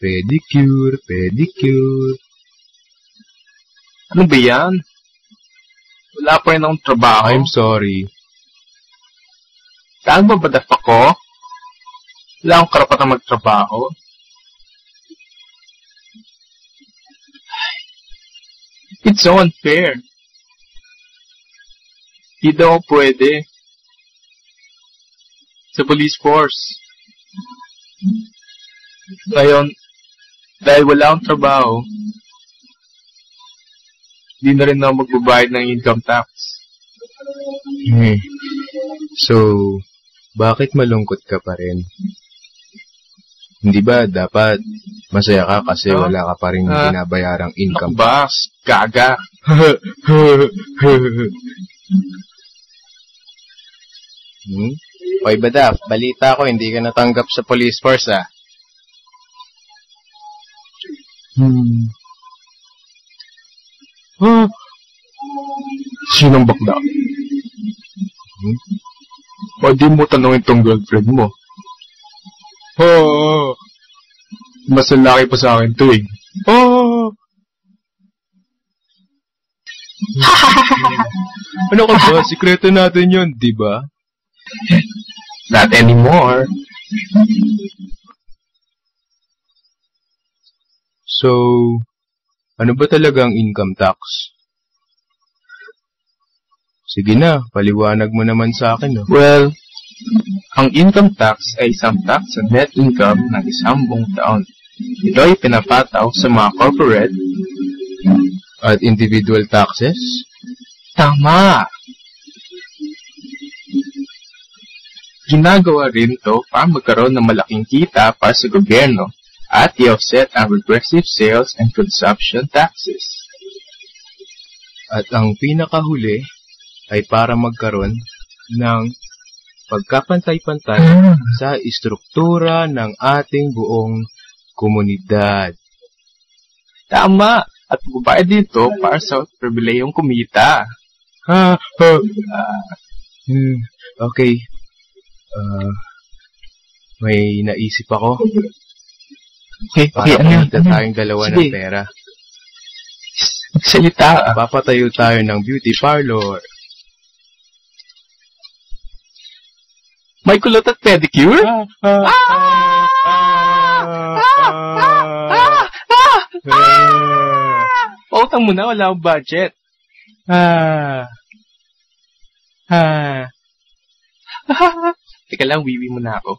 Pedicure, pedicure. Ano ba yan? Wala pa rin akong trabaho. I'm sorry. Saan ba badaf ako? Wala akong karapatang magtrabaho. It's so unfair. Di daw ako pwede. Sa police force. Ngayon, dahil wala akong trabaho, di na rin ako magbabayad ng income tax. So, bakit malungkot ka pa rin? Hindi ba dapat masaya ka kasi wala ka pa rin binabayarang income tax? Gaga. Hoy Badaf, balita ko hindi ka natanggap sa police force Sinong bakla? O di mo tanongin tong girlfriend mo. Mas lalaki pa sa akin to eh. Ano ka ba? Sikreto natin yun, di ba? Not anymore. So, ano ba talaga ang income tax? Sige na, paliwanag mo naman sa akin. Well, ang income tax ay isang tax sa net income ng isang buong taon. Ito ay pinapataw sa mga corporate at individual taxes? Tama! Ginagawa rin to para magkaroon ng malaking kita para sa gobyerno at i-offset ang regressive sales and consumption taxes. At ang pinakahuli ay para magkaroon ng pagkapantay-pantay sa istruktura ng ating buong komunidad. Tama! At magbabayad dito para sa pribilehiyong kumita. Okay. May naisip ako. Okay, para kumita tayong dalawa ng pera. Salita. Papatayo tayo ng beauty parlor. May kulot at pedicure? Pautang mo na, wala akong budget. Teka lang, wiwi mo na ako.